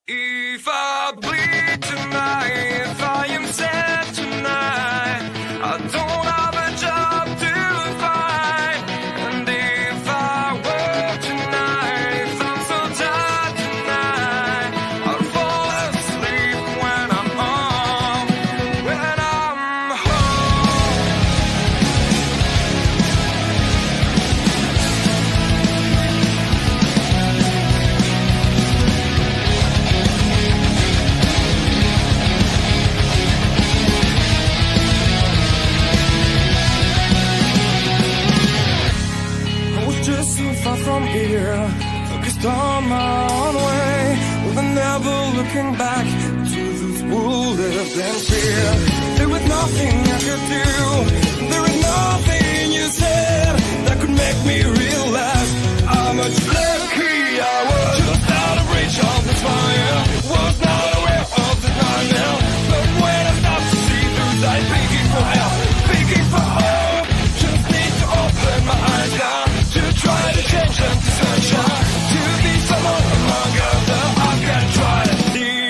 If I bleed tonight, if I am sad tonight, I don't have a job to find. And if I work tonight, if I'm so tired tonight, I'll fall asleep when I'm home, when I'm home. I was just so far from here, focused on my own way, with never looking back to those who lived in fear. There was nothing I could do, there was nothing you said that could make me realize how much lucky I was. Just out of reach of the fire, was not aware of the nightmare. But when I stopped to see through sight, begging for help, begging for hope, just need to open my eyes now, to try to change them to sunshine, to be someone among others. I can try to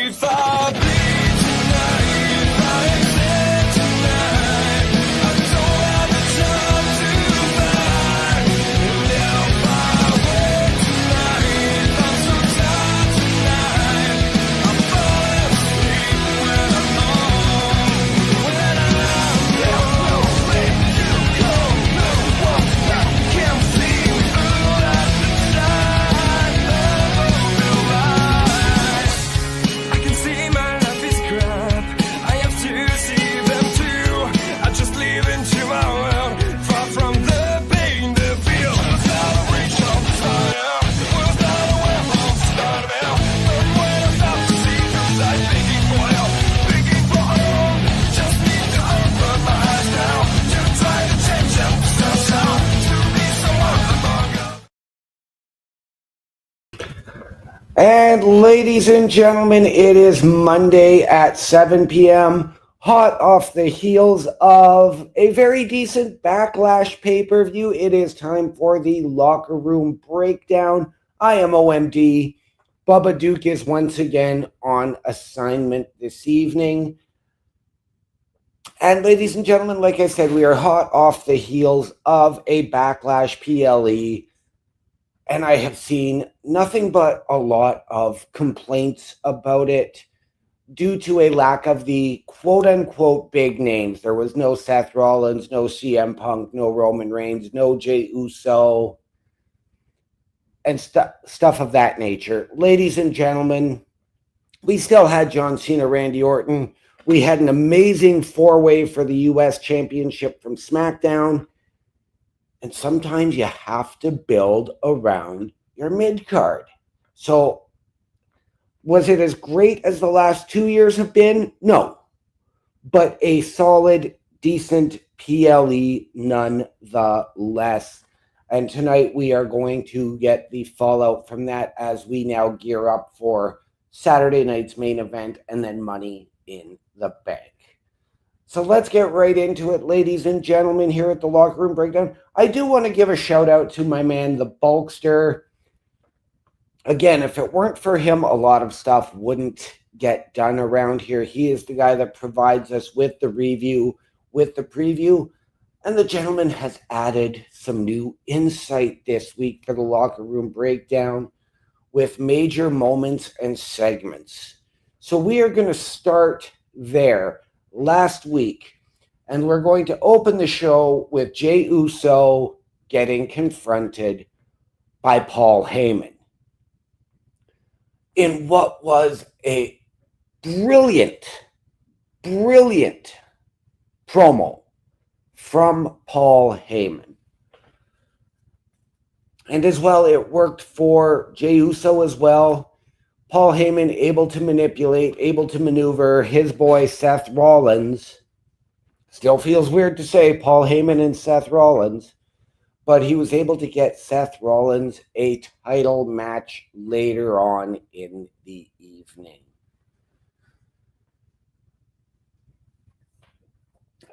if I bleed tonight, if I exist tonight, I don't have a job to find. And if I wait tonight, if I'm so tired tonight, I'll fall asleep when I'm home, when I'm there's no place to go, no one that can see through that side of the light. I can see my life is crap, I have to see them too. I just live into my world, far from the pain, the feel. Was out of reach of desire, was not aware of the start of hell. But when I stop to see through sight, begging for help, begging for hope, just need to open my eyes now, to try to change them to sunshine, to be someone among us. And ladies and gentlemen, it is Monday at 7 p.m., hot off the heels of a very decent Backlash pay-per-view. It is time for the Locker Room Breakdown. I am OMD. Bubba Duke is once again on assignment this evening. And ladies and gentlemen, like I said, we are hot off the heels of a Backlash PLE. And I have seen nothing but a lot of complaints about it due to a lack of the quote-unquote big names. There was no Seth Rollins, no CM Punk, no Roman Reigns, no Jey Uso, and stuff of that nature. Ladies and gentlemen, we still had John Cena, Randy Orton. We had an amazing four-way for the U.S. Championship from SmackDown. And sometimes you have to build around your mid-card. So, was it as great as the last 2 years have been? No. But a solid, decent PLE nonetheless. And tonight we are going to get the fallout from that as we now gear up for Saturday night's main event and then Money in the Bank. So let's get right into it, ladies and gentlemen, here at the Locker Room Breakdown. I do want to give a shout out to my man, the Bulkster. Again, if it weren't for him, a lot of stuff wouldn't get done around here. He is the guy that provides us with the review, with the preview, and the gentleman has added some new insight this week for the Locker Room Breakdown with major moments and segments. So we are going to start there. Last week, and we're going to open the show with Jey Uso getting confronted by Paul Heyman in what was a brilliant promo from Paul Heyman. And as well, it worked for Jey Uso as well. Paul Heyman able to manipulate, able to maneuver his boy Seth Rollins. Still feels weird to say Paul Heyman and Seth Rollins, but he was able to get Seth Rollins a title match later on in the evening.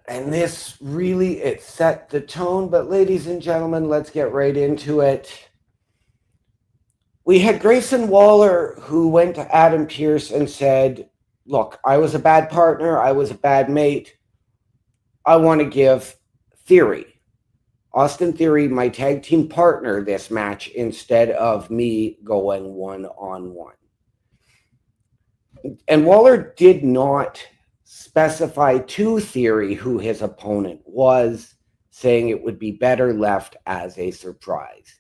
And this really, it set the tone, but ladies and gentlemen, let's get right into it. we had Grayson Waller, who went to Adam Pearce and said, look, I was a bad partner. I was a bad mate. I want to give Theory, Austin Theory, my tag team partner, this match instead of me going one-on-one. And Waller did not specify to Theory who his opponent was, saying it would be better left as a surprise.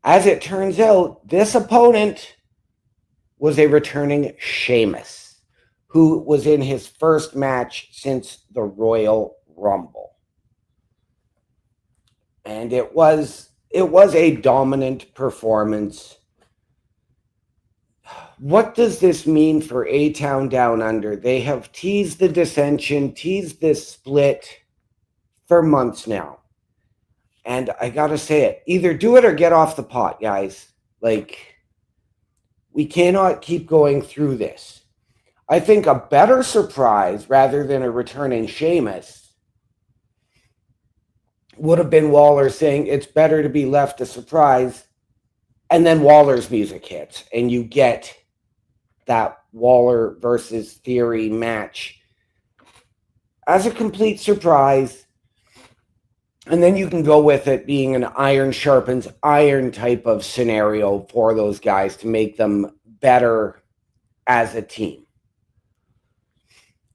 As it turns out, this opponent was a returning Sheamus, who was in his first match since the Royal Rumble. And it was a dominant performance. What does this mean for A-Town Down Under? They have teased the dissension, teased this split for months now. And I gotta say it, either do it or get off the pot, guys. Like, we cannot keep going through this. I think a better surprise, rather than a returning Sheamus, would have been Waller saying it's better to be left a surprise, and then Waller's music hits, and you get that Waller versus Theory match as a complete surprise. And then you can go with it being an iron sharpens iron type of scenario for those guys to make them better as a team.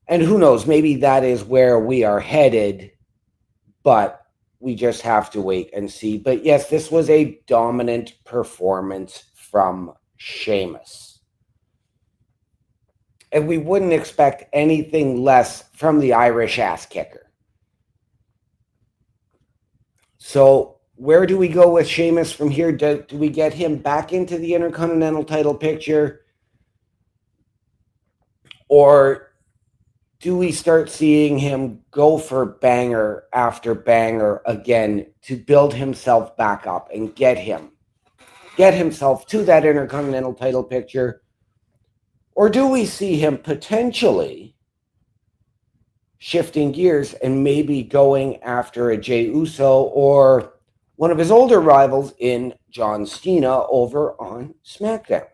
And who knows, maybe that is where we are headed, but we just have to wait and see. But yes, this was a dominant performance from Sheamus. And we wouldn't expect anything less from the Irish ass kicker. So where do we go with Sheamus from here? Do we get him back into the Intercontinental title picture? Or do we start seeing him go for banger after banger again to build himself back up and get himself to that Intercontinental title picture? Or do we see him potentially shifting gears and maybe going after a Jey Uso or one of his older rivals in John Cena over on SmackDown?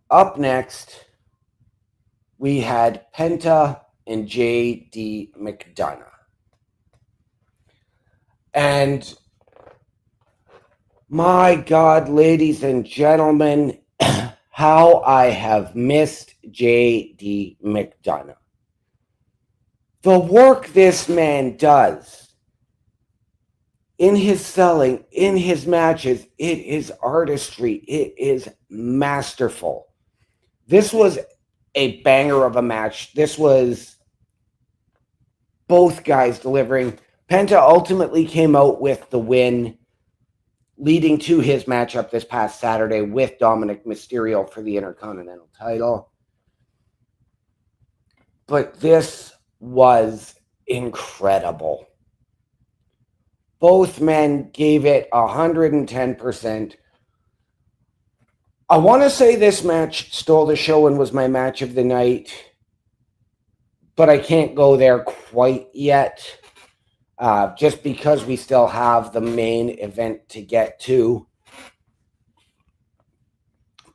Up next, we had Penta and J.D. McDonough. And my God, ladies and gentlemen, how I have missed J.D. McDonough. The work this man does in his selling, in his matches, it is artistry. It is masterful. This was a banger of a match. This was both guys delivering. Penta ultimately came out with the win, leading to his matchup this past Saturday with Dominic Mysterio for the Intercontinental title. But this was incredible. Both men gave it 110%. I want to say this match stole the show and was my match of the night, but I can't go there quite yet. Just because we still have the main event to get to.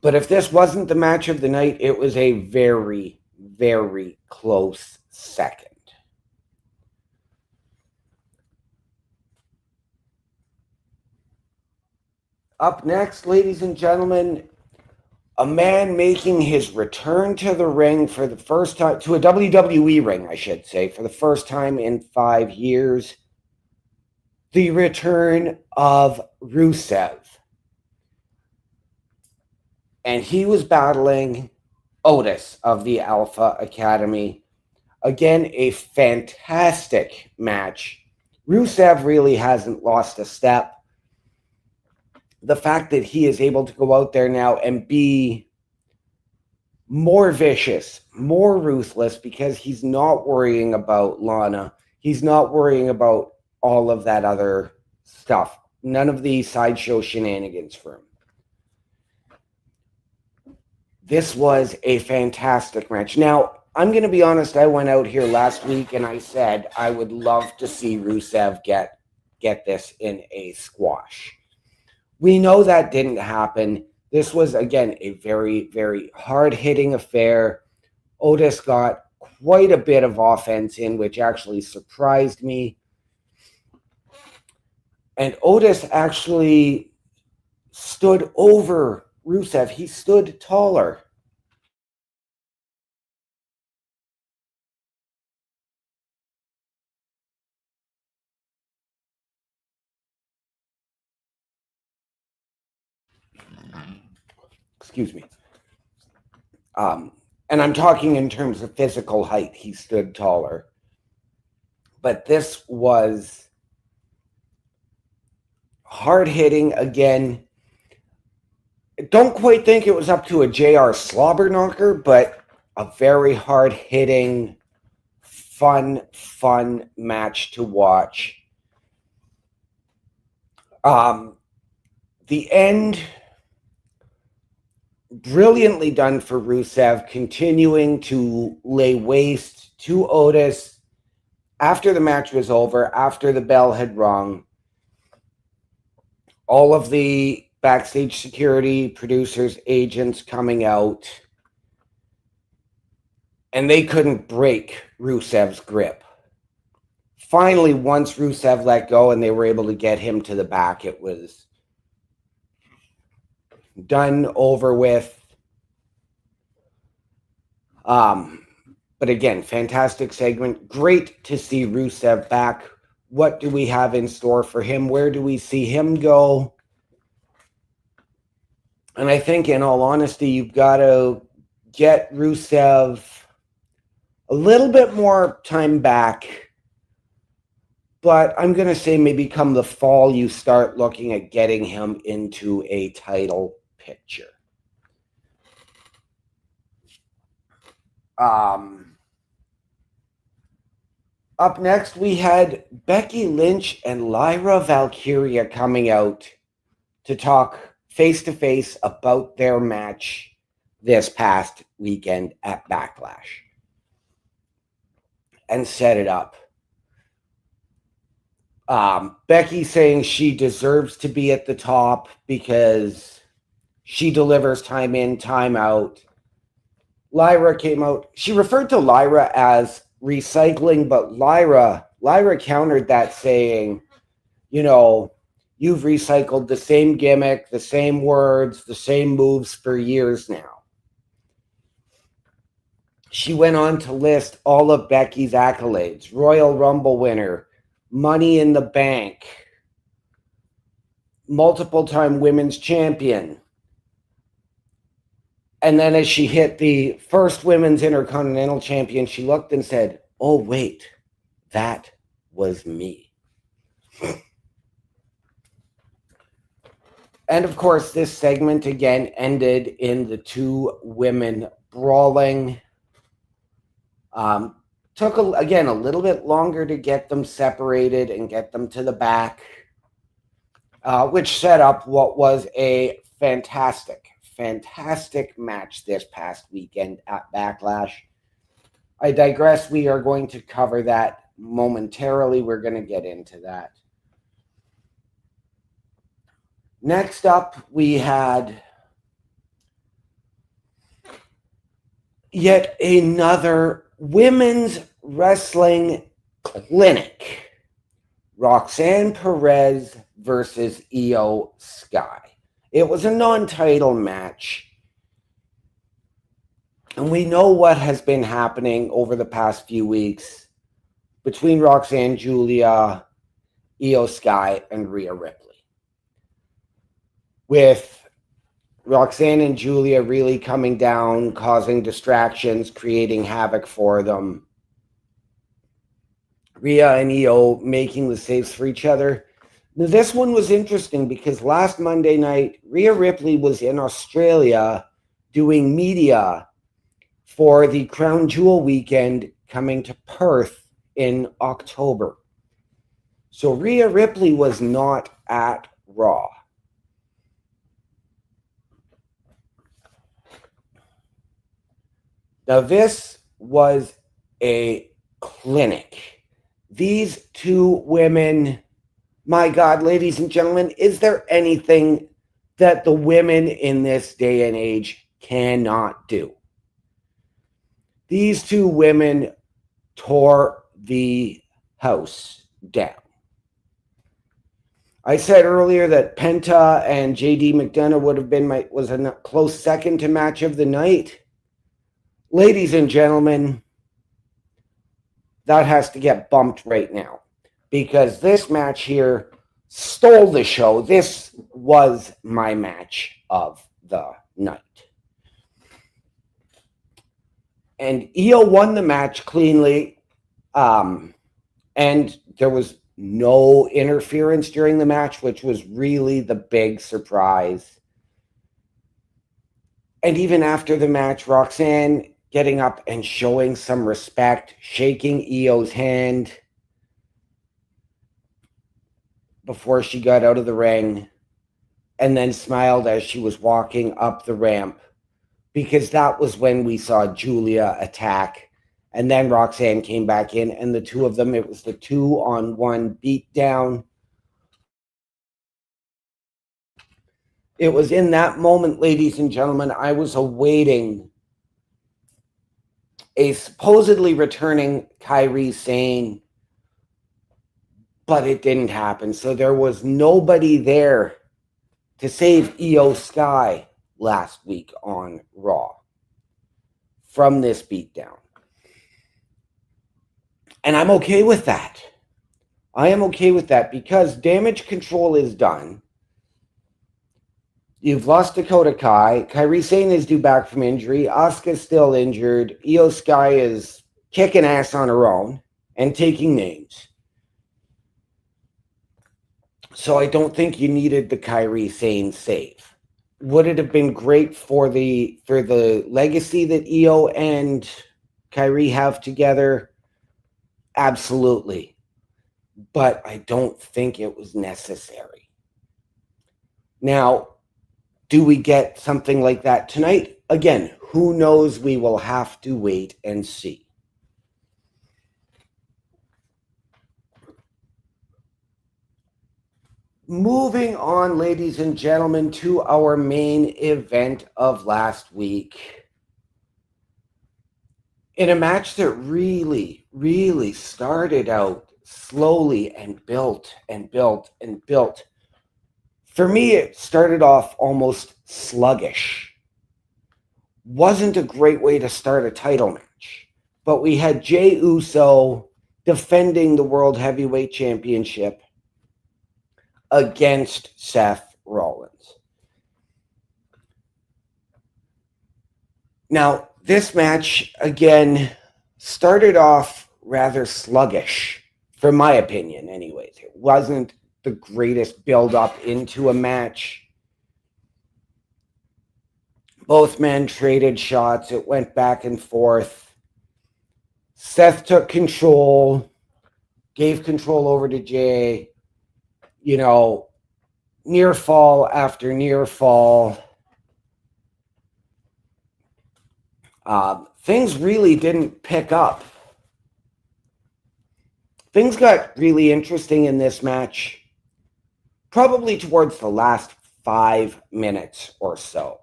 But if this wasn't the match of the night, it was a very, very close second. Up next, ladies and gentlemen, a man making his return to the ring for the first time, to a WWE ring, I should say, for the first time in 5 years. The return of Rusev. And he was battling Otis of the Alpha Academy. Again, a fantastic match. Rusev really hasn't lost a step. The fact that he is able to go out there now and be more vicious, more ruthless, because he's not worrying about Lana. He's not worrying about all of that other stuff. None of the sideshow shenanigans for him. This was a fantastic match. Now, I'm going to be honest, I went out here last week and I said I would love to see Rusev get get this in a squash. We know that didn't happen. This was, again, a very, very hard-hitting affair. Otis got quite a bit of offense in, which actually surprised me. And Otis actually stood over Rusev. He stood taller. Excuse me. And I'm talking in terms of physical height. He stood taller. But this was hard hitting again. Don't quite think it was up to a JR slobber knocker, but a very hard hitting, fun match to watch. The end, brilliantly done for Rusev, continuing to lay waste to Otis after the match was over, after the bell had rung. All of the backstage security, producers, agents coming out, and they couldn't break Rusev's grip. Finally, once Rusev let go and they were able to get him to the back, it was done, over with. But again, fantastic segment. Great to see Rusev back. What do we have in store for him? Where do we see him go? And I think, in all honesty, you've got to get Rusev a little bit more time back. But I'm going to say maybe come the fall, you start looking at getting him into a title picture. Up next, we had Becky Lynch and Lyra Valkyria coming out to talk face-to-face about their match this past weekend at Backlash and set it up. Becky saying she deserves to be at the top because she delivers time in, time out. Lyra came out. She referred to Lyra as recycling, but Lyra countered that saying, you know, you've recycled the same gimmick, the same words, the same moves for years now. She went on to list all of Becky's accolades: Royal Rumble winner, Money in the Bank, multiple-time women's champion. And then as she hit the first women's Intercontinental champion, she looked and said, "Oh, wait, that was me." And of course, this segment again ended in the two women brawling. Took, again, a little bit longer to get them separated and get them to the back, which set up what was a fantastic match this past weekend at Backlash. I digress. We are going to cover that momentarily. We're going to get into that. Next up, we had yet another women's wrestling clinic. Roxanne Perez versus Io Sky. It was a non-title match. And we know what has been happening over the past few weeks between Roxanne Julia, Io Sky, and Rhea Ripley. With Roxanne and Julia really coming down, causing distractions, creating havoc for them. Rhea and Io making the saves for each other. Now, this one was interesting because last Monday night, Rhea Ripley was in Australia doing media for the Crown Jewel weekend coming to Perth in October. So Rhea Ripley was not at Raw. Now, this was a clinic. These two women My God, ladies and gentlemen, is there anything that the women in this day and age cannot do? These two women tore the house down. I said earlier that Penta and JD McDonough would have been was a close second to match of the night. Ladies and gentlemen, that has to get bumped right now because this match here stole the show. This was my match of the night. And Io won the match cleanly, and there was no interference during the match, which was really the big surprise. And even after the match, Roxanne getting up and showing some respect, shaking Io's hand before she got out of the ring, and then smiled as she was walking up the ramp, because that was when we saw Julia attack. And then Roxanne came back in, and the two of them, it was the 2-on-1 beatdown. It was in that moment, ladies and gentlemen, I was awaiting a supposedly returning Kairi Sane, but it didn't happen. So there was nobody there to save Io Sky last week on Raw from this beatdown. And I'm okay with that. I am okay with that because damage control is done. You've lost Dakota Kai. Kairi Sane is due back from injury. Asuka's still injured. Io Sky is kicking ass on her own and taking names. So I don't think you needed the Kairi Sane save. Would it have been great for the legacy that Io and Kairi have together? Absolutely. But I don't think it was necessary. Now, do we get something like that tonight? Again, who knows? We will have to wait and see. Moving on, ladies and gentlemen, to our main event of last week. In a match that really, really started out slowly and built and built and built. For me, it started off almost sluggish. Wasn't a great way to start a title match. But we had Jey Uso defending the World Heavyweight Championship against Seth Rollins. Now, this match, again, started off rather sluggish, from my opinion, anyways. It wasn't the greatest build-up into a match. Both men traded shots. It went back and forth. Seth took control, gave control over to Jey. You know, near fall after near fall. Things really didn't pick up. Things got really interesting in this match, probably towards the last 5 minutes or so.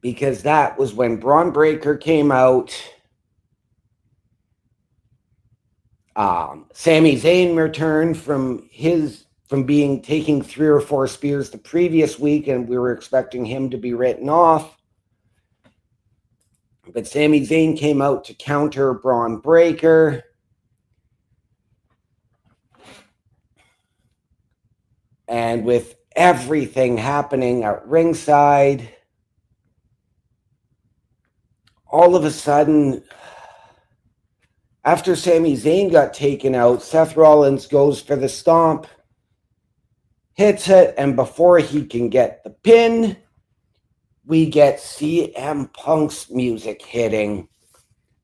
Because that was when Bron Breakker came out. Sami Zayn returned from taking 3 or 4 spears the previous week, and we were expecting him to be written off. But Sami Zayn came out to counter Bron Breakker. And with everything happening at ringside, all of a sudden, after Sami Zayn got taken out, Seth Rollins goes for the stomp, hits it, and before he can get the pin, we get CM Punk's music hitting,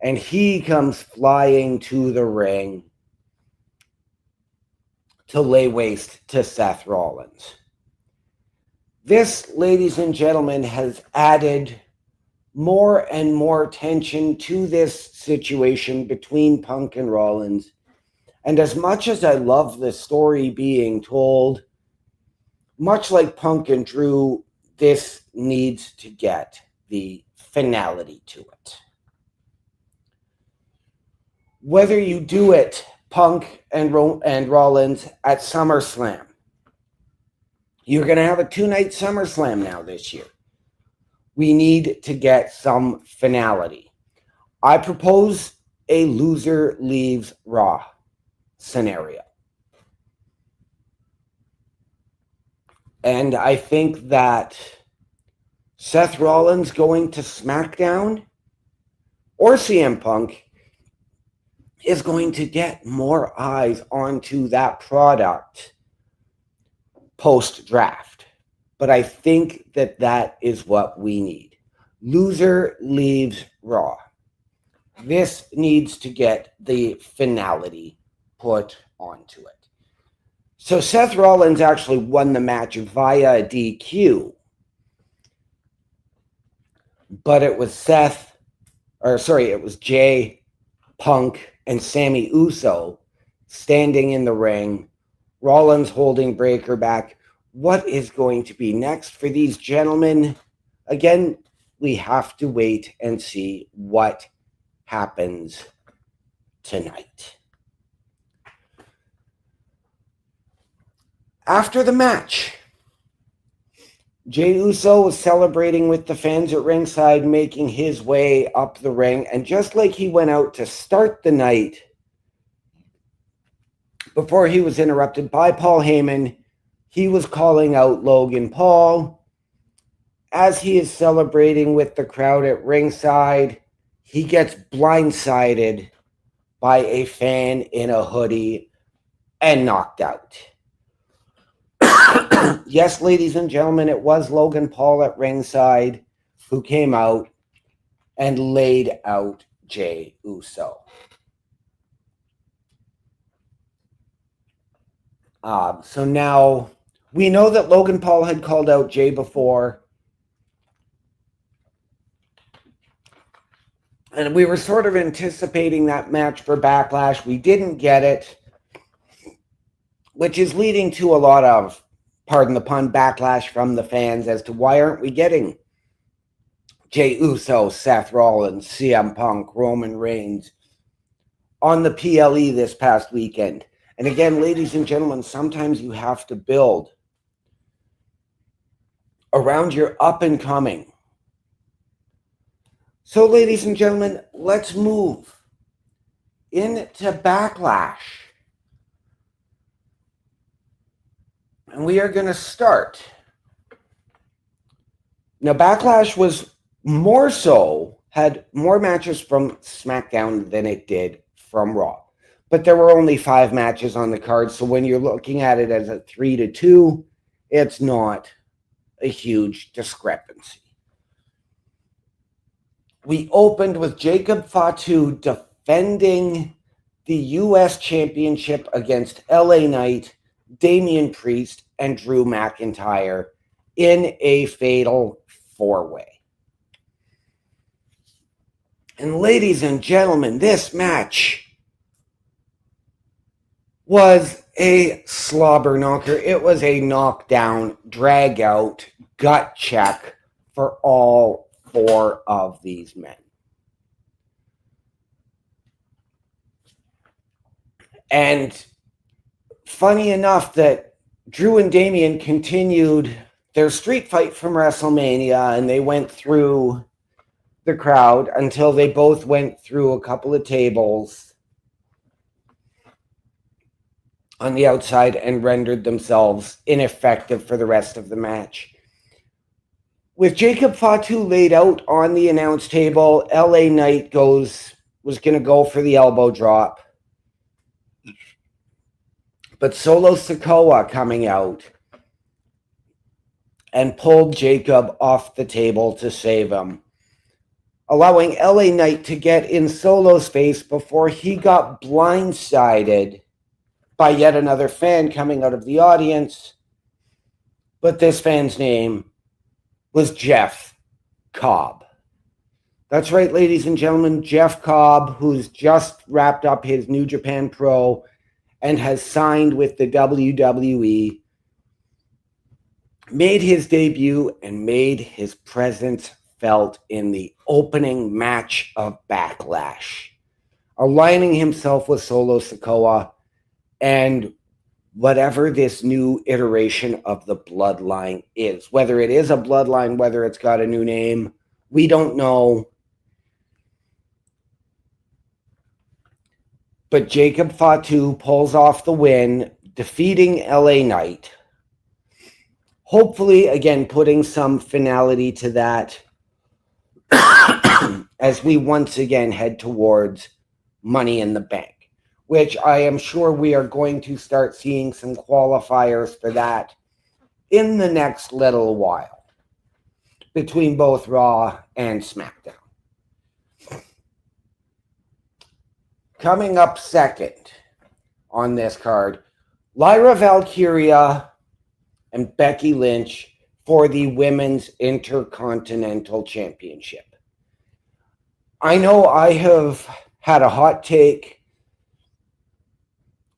and he comes flying to the ring to lay waste to Seth Rollins. This, ladies and gentlemen, has added more and more tension to this situation between Punk and Rollins And as much as I love the story being told, much like Punk and Drew, this needs to get the finality to it. Whether you do it, Punk and Rollins, at SummerSlam, you're going to have a 2-night SummerSlam now this year. We need to get some finality. I propose a loser leaves Raw scenario. And I think that Seth Rollins going to SmackDown or CM Punk is going to get more eyes onto that product post-draft. But I think that that is what we need. Loser leaves Raw. This needs to get the finality put onto it. So Seth Rollins actually won the match via DQ. But it was it was Jay, Punk, and Sami Uso standing in the ring. Rollins holding Breakker back. What is going to be next for these gentlemen? Again, we have to wait and see what happens tonight. After the match, Jey Uso was celebrating with the fans at ringside, making his way up the ring. And just like he went out to start the night, before he was interrupted by Paul Heyman, he was calling out Logan Paul. As he is celebrating with the crowd at ringside, he gets blindsided by a fan in a hoodie and knocked out. Yes, ladies and gentlemen, it was Logan Paul at ringside who came out and laid out Jey Uso. So now we know that Logan Paul had called out Jey before. And we were sort of anticipating that match for Backlash. We didn't get it, which is leading to a lot of, pardon the pun, backlash from the fans as to why aren't we getting Jey Uso, Seth Rollins, CM Punk, Roman Reigns on the PLE this past weekend. And again, ladies and gentlemen, sometimes you have to build around your up and coming. So, ladies and gentlemen, let's move into Backlash. And we are going to start. Now, Backlash was had more matches from SmackDown than it did from Raw. But there were only 5 matches on the card, so when you're looking at it as a 3-2, it's not a huge discrepancy. We opened with Jacob Fatu defending the U.S. Championship against LA Knight, Damian Priest, and Drew McIntyre in a fatal 4-way. And ladies and gentlemen, this match was a slobber knocker. It was a knockdown, drag out, gut check for all 4 of these men. And funny enough that Drew and Damian continued their street fight from WrestleMania, and they went through the crowd until they both went through a couple of tables on the outside and rendered themselves ineffective for the rest of the match. With Jacob Fatu laid out on the announce table, LA Knight was going to go for the elbow drop. But Solo Sikoa coming out and pulled Jacob off the table to save him, allowing LA Knight to get in Solo's face before he got blindsided by yet another fan coming out of the audience. But this fan's name was Jeff Cobb. That's right, ladies and gentlemen, Jeff Cobb, who's just wrapped up his New Japan Pro and has signed with the WWE, made his debut and made his presence felt in the opening match of Backlash, aligning himself with Solo Sikoa and whatever this new iteration of the bloodline is. Whether it is a bloodline, whether it's got a new name, we don't know. But Jacob Fatu pulls off the win, defeating LA Knight. Hopefully, again, putting some finality to that as we once again head towards Money in the Bank, which I am sure we are going to start seeing some qualifiers for that in the next little while between both Raw and SmackDown. Coming up second on this card, Lyra Valkyria and Becky Lynch for the Women's Intercontinental Championship. I know I have had a hot take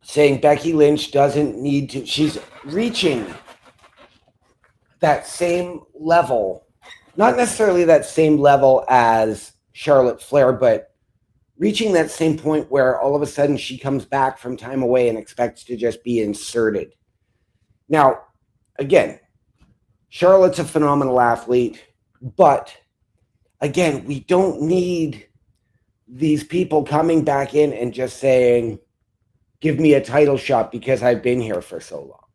saying Becky Lynch doesn't need to. She's reaching that same level, not necessarily that same level as Charlotte Flair, but reaching that same point where all of a sudden she comes back from time away and expects to just be inserted. Now, again, Charlotte's a phenomenal athlete, but again, we don't need these people coming back in and just saying, give me a title shot because I've been here for so long.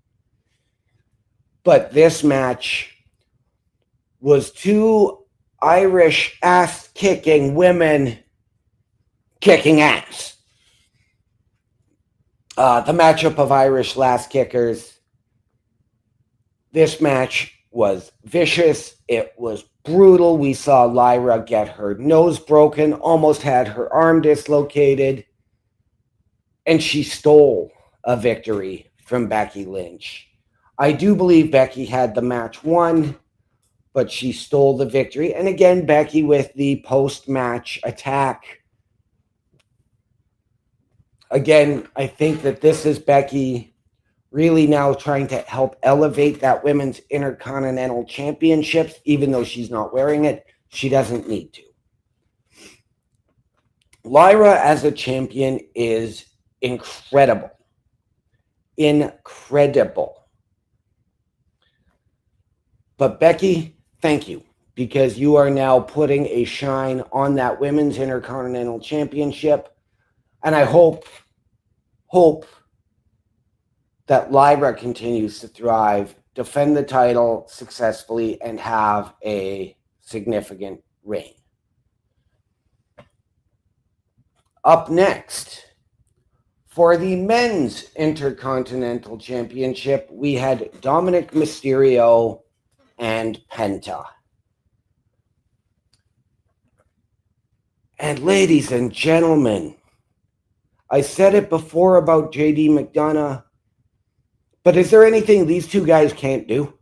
But this match was two Irish ass-kicking women kicking ass. The matchup of Irish ass kickers. This match was vicious. It was brutal. We saw Lyra get her nose broken, almost had her arm dislocated, and she stole a victory from Becky Lynch. I do believe Becky had the match won, but she stole the victory. And again, Becky with the post-match attack. Again, I think that this is Becky really now trying to help elevate that Women's Intercontinental Championships, even though she's not wearing it. She doesn't need to. Lyra as a champion is incredible. Incredible. But Becky, thank you, because you are now putting a shine on that Women's Intercontinental Championship. And I hope that Lyra continues to thrive, defend the title successfully, and have a significant reign. Up next, for the Men's Intercontinental Championship, we had Dominic Mysterio and Penta. And ladies and gentlemen, I said it before about JD McDonough, but is there anything these two guys can't do?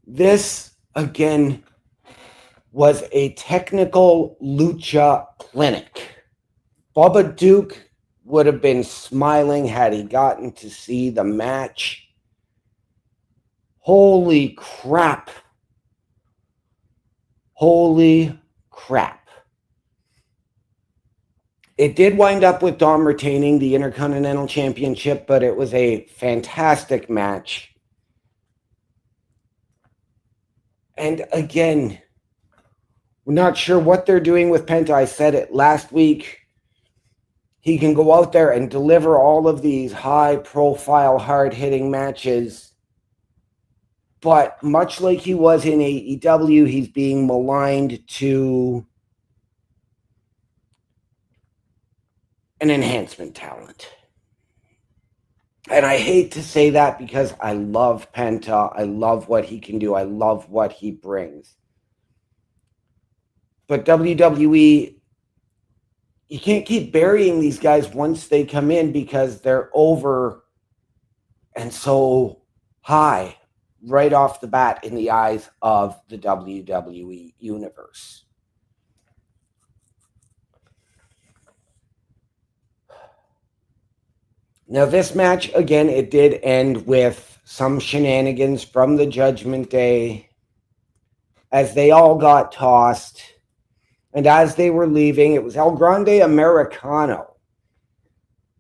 This, again, was a technical lucha clinic. Bubba Duke would have been smiling had he gotten to see the match. Holy crap. Holy crap. It did wind up with Dom retaining the Intercontinental Championship, but it was a fantastic match. And again, we're not sure what they're doing with Penta. I said it last week. He can go out there and deliver all of these high-profile, hard-hitting matches. But much like he was in AEW, he's being maligned to an enhancement talent. And I hate to say that because I love Penta. I love what he can do. I love what he brings. But WWE, you can't keep burying these guys once they come in because they're over and so high right off the bat in the eyes of the WWE universe. Now, this match, again, it did end with some shenanigans from the Judgment Day as they all got tossed. And as they were leaving, it was El Grande Americano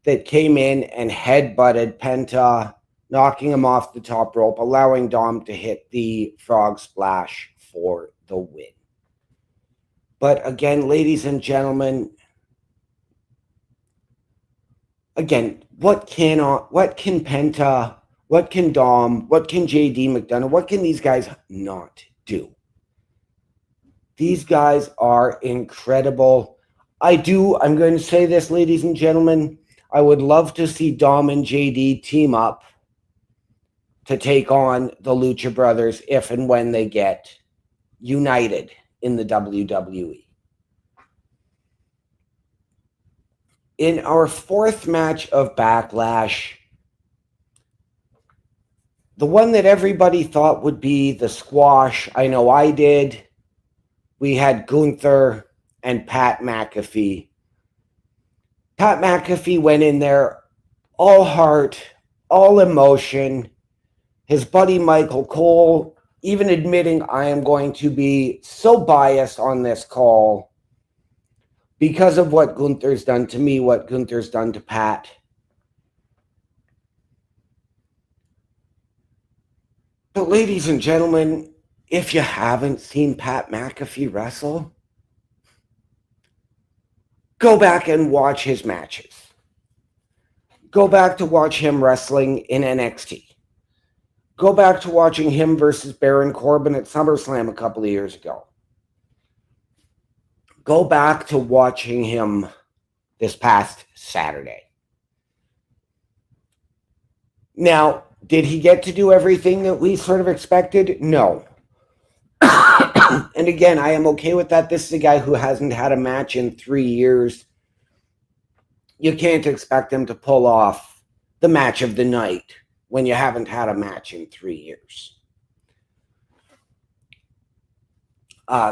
that came in and headbutted Penta, knocking him off the top rope, allowing Dom to hit the frog splash for the win. But again, ladies and gentlemen, again, what can Penta, what can Dom, what can JD McDonagh, what can these guys not do? These guys are incredible. I'm going to say this, ladies and gentlemen, I would love to see Dom and JD team up to take on the Lucha Brothers if and when they get united in the WWE. In our fourth match of Backlash, the one that everybody thought would be the squash, I know I did, we had Gunther and Pat McAfee. Pat McAfee went in there all heart, all emotion. His buddy Michael Cole even admitting, I am going to be so biased on this call because of what Gunther's done to me, what Gunther's done to Pat. But ladies and gentlemen, if you haven't seen Pat McAfee wrestle, go back and watch his matches. Go back to watch him wrestling in NXT. Go back to watching him versus Baron Corbin at SummerSlam a couple of years ago. Go back to watching him this past Saturday. Now, did he get to do everything that we sort of expected? No. And again, I am okay with that. This is a guy who hasn't had a match in 3 years. You can't expect him to pull off the match of the night when you haven't had a match in 3 years.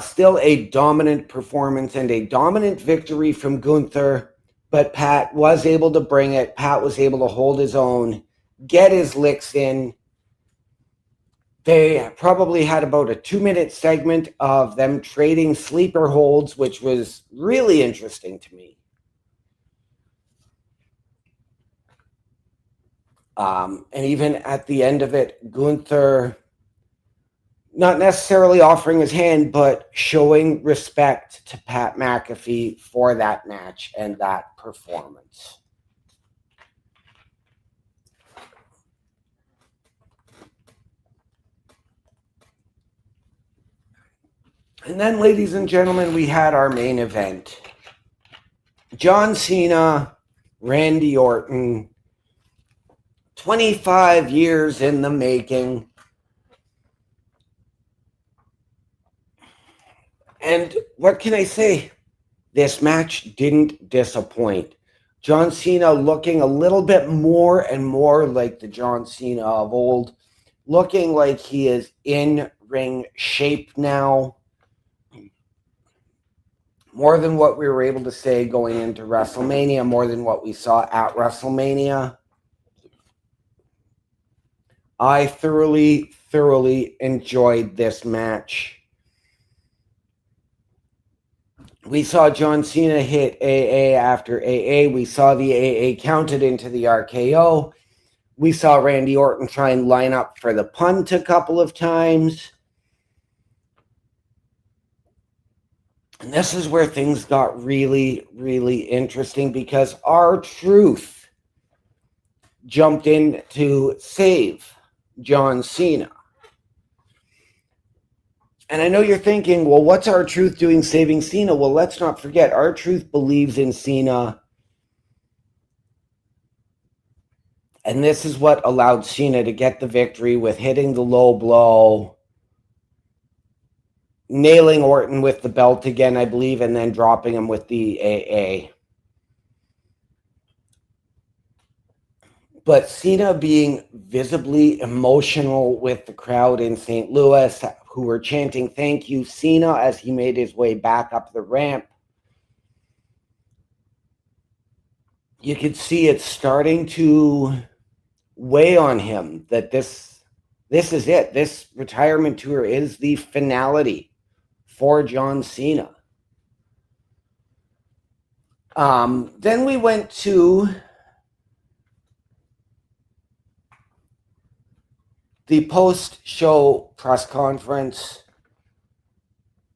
Still a dominant performance and a dominant victory from Gunther, but Pat was able to bring it. Pat was able to hold his own, get his licks in. They probably had about a 2-minute segment of them trading sleeper holds, which was really interesting to me. And even at the end of it, Gunther not necessarily offering his hand, but showing respect to Pat McAfee for that match and that performance. And then, ladies and gentlemen, we had our main event. John Cena, Randy Orton, 25 years in the making. And what can I say? This match didn't disappoint. John Cena looking a little bit more and more like the John Cena of old, looking like he is in ring shape now. More than what we were able to say going into WrestleMania, more than what we saw at WrestleMania. I thoroughly enjoyed this match. We saw John Cena hit AA after AA. We saw the AA counted into the RKO. We saw Randy Orton try and line up for the punt a couple of times. And this is where things got really interesting because R-Truth jumped in to save John Cena. And I know you're thinking, well, what's R-Truth doing saving Cena? Well, let's not forget, R-Truth believes in Cena. And this is what allowed Cena to get the victory with hitting the low blow, nailing Orton with the belt again, I believe, and then dropping him with the AA. But Cena being visibly emotional with the crowd in St. Louis, who were chanting, "Thank you, Cena," as he made his way back up the ramp. you could see it starting to weigh on him that this is it. This retirement tour is the finality for John Cena. Then we went to the post-show press conference,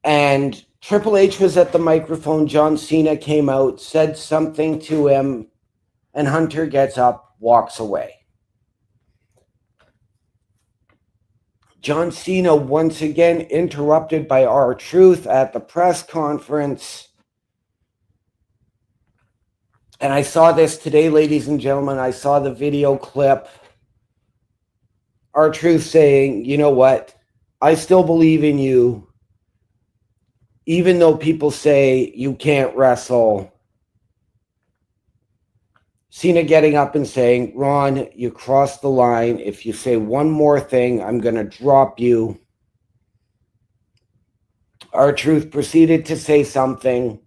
and Triple H was at the microphone. John Cena came out, said something to him, and Hunter gets up, walks away. John Cena once again interrupted by R-Truth at the press conference. And I saw this today, ladies and gentlemen. I saw the video clip. R-Truth saying, you know what? I still believe in you. Even though people say you can't wrestle. Cena getting up and saying, Ron, you crossed the line. If you say one more thing, I'm going to drop you. R-Truth proceeded to say something,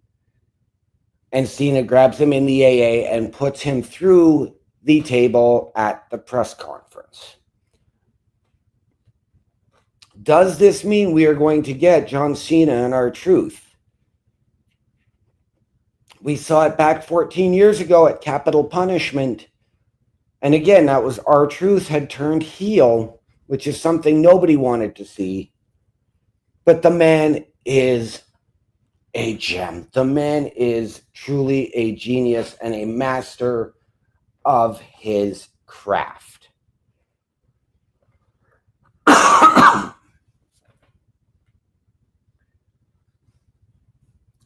and Cena grabs him in the AA and puts him through the table at the press conference. Does this mean we are going to get John Cena and R-Truth? We saw it back 14 years ago at Capital Punishment. And again, that was R-Truth had turned heel, which is something nobody wanted to see. But the man is a gem. The man is truly a genius and a master of his craft.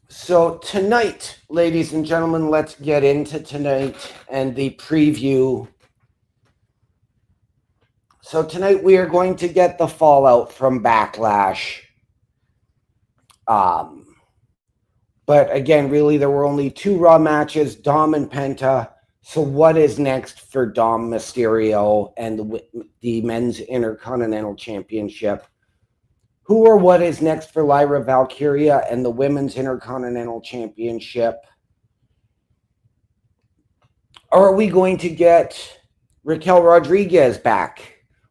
So tonight, ladies and gentlemen, let's get into tonight and the preview. So tonight we are going to get the fallout from Backlash. But again, really, there were only 2 Raw matches, Dom and Penta. So what is next for Dom Mysterio and the Men's Intercontinental Championship? Who or what is next for Lyra Valkyria and the Women's Intercontinental Championship? Or are we going to get Raquel Rodriguez back?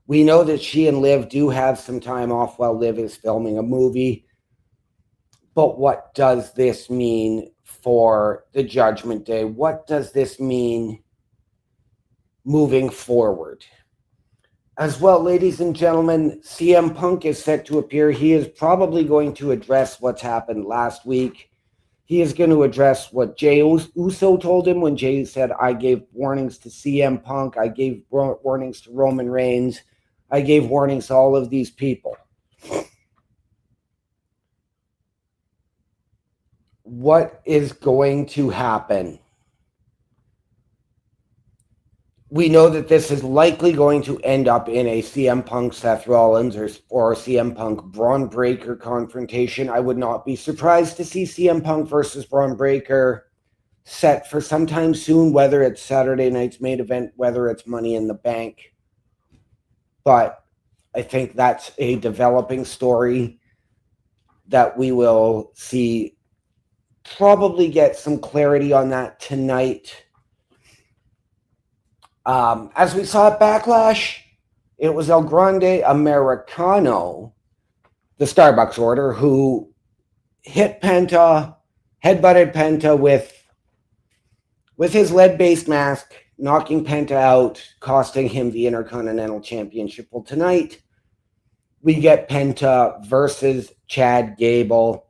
We know that she and Liv do have some time off while Liv is filming a movie. But what does this mean for the Judgment Day? What does this mean moving forward? As well, ladies and gentlemen, CM Punk is set to appear. He is probably going to address what's happened last week. He is going to address what Jey Uso told him when Jey said, I gave warnings to CM Punk. I gave warnings to Roman Reigns. I gave warnings to all of these people. What is going to happen? We know that this is likely going to end up in a CM Punk Seth Rollins or CM Punk Braun Breaker confrontation. I would not be surprised to see CM Punk versus Braun Breaker set for sometime soon, whether it's Saturday night's main event, whether it's Money in the Bank. But I think that's a developing story that we will see. Probably get some clarity on that tonight. As we saw at Backlash, it was El Grande Americano, the Starbucks order, who hit Penta, headbutted Penta with his lead-based mask, knocking Penta out, costing him the Intercontinental Championship. Well, tonight, we get Penta versus Chad Gable.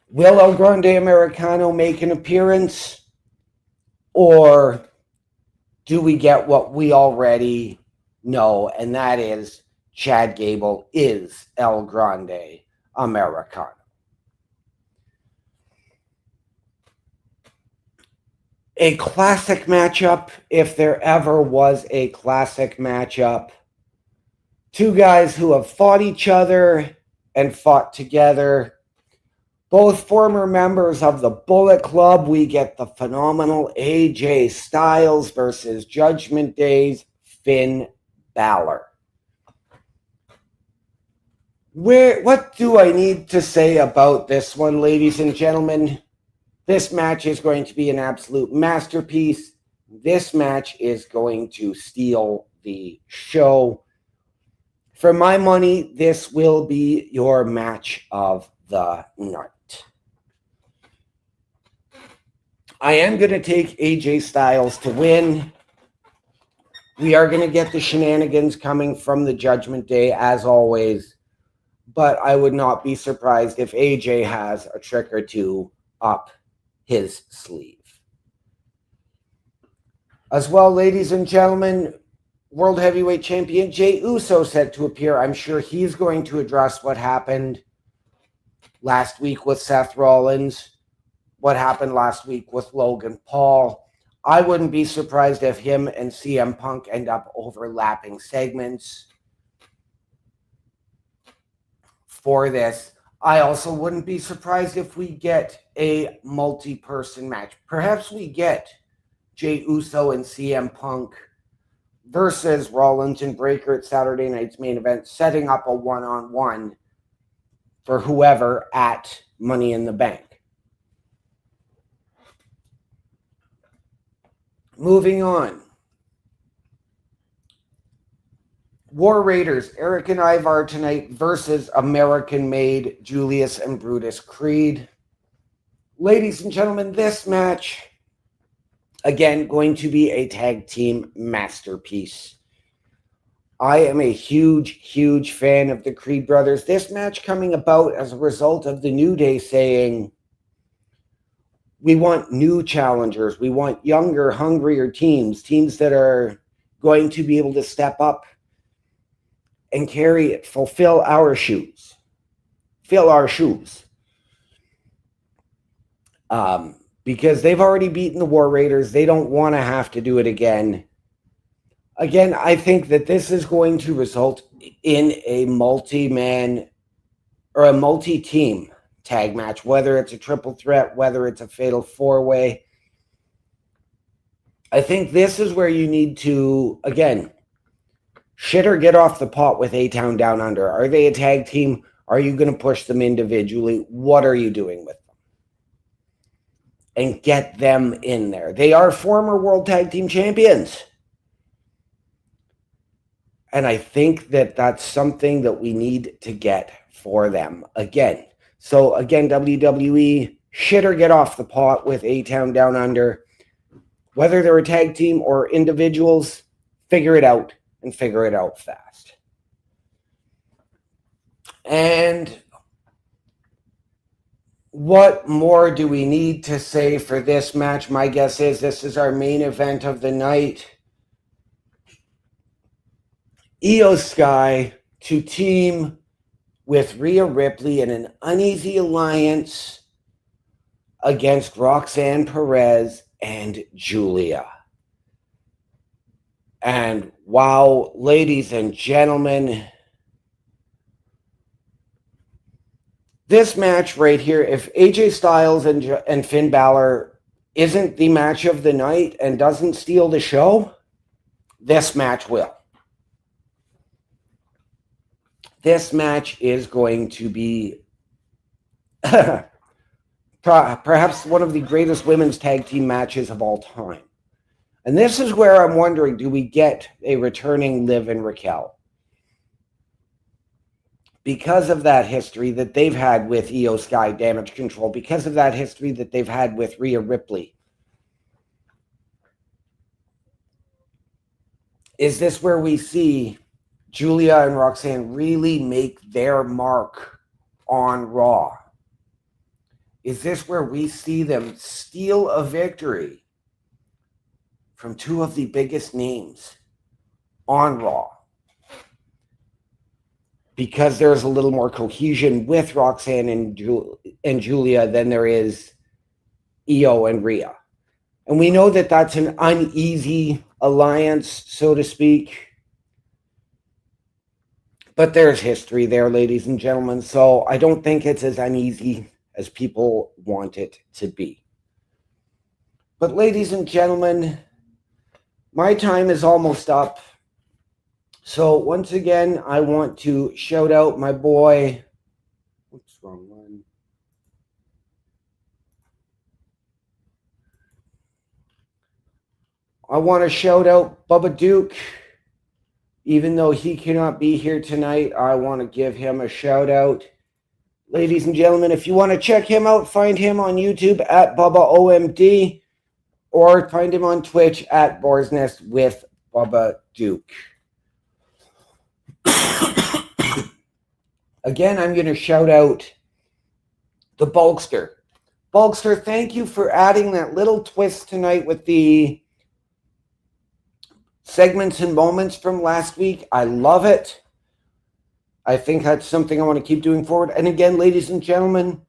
Will El Grande Americano make an appearance? Or do we get what we already know, and that is Chad Gable is El Grande Americano? A classic matchup, if there ever was a classic matchup. 2 guys who have fought each other and fought together. Both former members of the Bullet Club. We get the phenomenal AJ Styles versus Judgment Day's Finn Balor. What do I need to say about this one, ladies and gentlemen? This match is going to be an absolute masterpiece. This match is going to steal the show. For my money, this will be your match of the night. I am going to take AJ Styles to win. We are going to get the shenanigans coming from the Judgment Day, as always. But I would not be surprised if AJ has a trick or two up his sleeve. As well, ladies and gentlemen, World Heavyweight Champion Jey Uso set to appear. I'm sure he's going to address what happened last week with Seth Rollins, what happened last week with Logan Paul. I wouldn't be surprised if him and CM Punk end up overlapping segments for this. I also wouldn't be surprised if we get a multi-person match. Perhaps we get Jey Uso and CM Punk versus Rollins and Breakker at Saturday night's main event, setting up a one-on-one for whoever at Money in the Bank. Moving on. War Raiders, Eric and Ivar tonight versus American-made Julius and Brutus Creed. Ladies and gentlemen, this match, again, going to be a tag team masterpiece. I am a huge, huge fan of the Creed brothers. This match coming about as a result of the New Day saying, we want new challengers. We want younger, hungrier teams that are going to be able to step up and carry it, fulfill our shoes. Fill our shoes. Because they've already beaten the War Raiders. They don't want to have to do it again. Again, I think that this is going to result in a multi-man or a multi-team tag match, whether it's a triple threat, whether it's a fatal four-way. I think this is where you need to, again, shit or get off the pot with A-Town Down Under. Are they a tag team? Are you going to push them individually? What are you doing with them? And get them in there. They are former World Tag Team Champions. And I think that that's something that we need to get for them again. So again, WWE, shit or get off the pot with A-Town Down Under. Whether they're a tag team or individuals, figure it out and figure it out fast. And what more do we need to say for this match? My guess is this is our main event of the night. Io Sky to team with Rhea Ripley in an uneasy alliance against Roxanne Perez and Julia. And wow, ladies and gentlemen, this match right here, if AJ Styles and Finn Balor isn't the match of the night and doesn't steal the show, this match will. This match is going to be perhaps one of the greatest women's tag team matches of all time. And this is where I'm wondering, do we get a returning Liv and Raquel? Because of that history that they've had with Io Sky, Damage Control, because of that history that they've had with Rhea Ripley. Is this where we see Julia and Roxanne really make their mark on Raw? Is this where we see them steal a victory from two of the biggest names on Raw? Because there's a little more cohesion with Roxanne and Julia than there is Io and Rhea. And we know that that's an uneasy alliance, so to speak. But there's history there, ladies and gentlemen, so I don't think it's as uneasy as people want it to be. But ladies and gentlemen, my time is almost up. So once again, I want to shout out my boy. Oops, wrong one. I want to shout out Bubba Duke. Even though he cannot be here tonight, I want to give him a shout out. Ladies and gentlemen, if you want to check him out, find him on YouTube at BubbaOMD or find him on Twitch at Boar's Nest with Bubba Duke. Again, I'm going to shout out the Bulkster. Bulkster, thank you for adding that little twist tonight with the segments and moments from last week. I love it. I think that's something I want to keep doing forward. And again, ladies and gentlemen,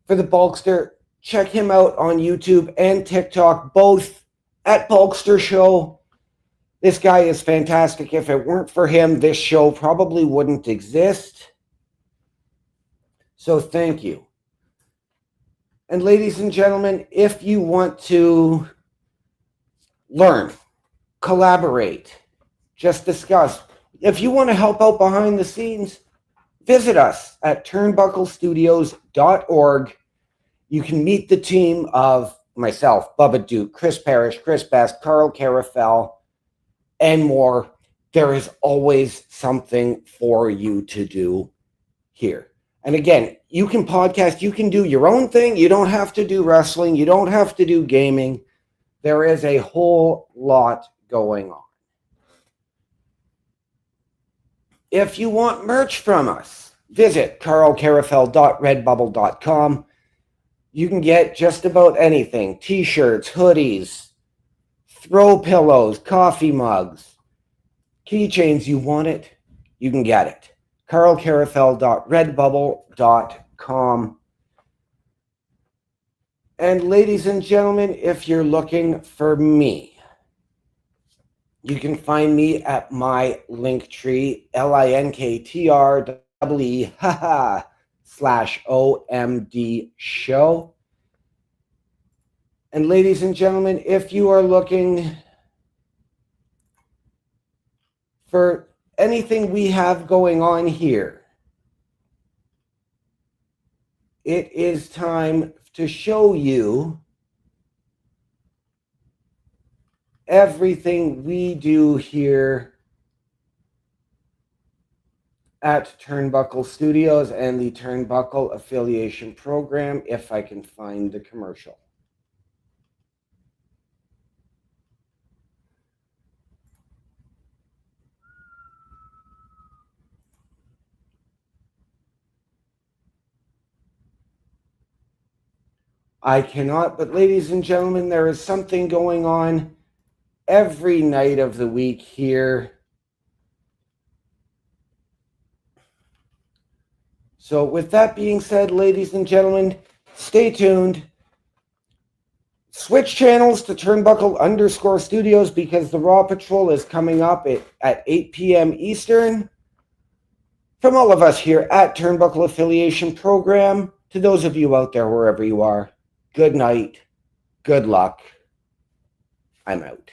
for the Bulkster, check him out on YouTube and TikTok, both at Bulkster Show. This guy is fantastic. If it weren't for him, this show probably wouldn't exist. So thank you. And ladies and gentlemen, if you want to learn, collaborate, just discuss, if you want to help out behind the scenes, visit us at turnbucklestudios.org. You can meet the team of myself, Bubba Duke, Chris Parrish, Chris Best, Carl Carafel, and more. There is always something for you to do here. And again, you can podcast, you can do your own thing. You don't have to do wrestling. You don't have to do gaming. There is a whole lot going on. If you want merch from us, visit carlcarafel.redbubble.com. You can get just about anything. T-shirts, hoodies, throw pillows, coffee mugs, keychains. You want it, you can get it. carlcarafel.redbubble.com. And ladies and gentlemen, if you're looking for me, you can find me at my Linktree, linktr.ee/OMD show. And ladies and gentlemen, if you are looking for anything we have going on here, it is time to show you everything we do here at Turnbuckle Studios and the Turnbuckle Affiliation Program, if I can find the commercial. I cannot, but ladies and gentlemen, there is something going on every night of the week here. So with that being said, ladies and gentlemen, stay tuned. Switch channels to Turnbuckle_Studios because the Raw Patrol is coming up at 8 p.m. Eastern. From all of us here at Turnbuckle Affiliation Program, to those of you out there, wherever you are, good night, good luck. I'm out.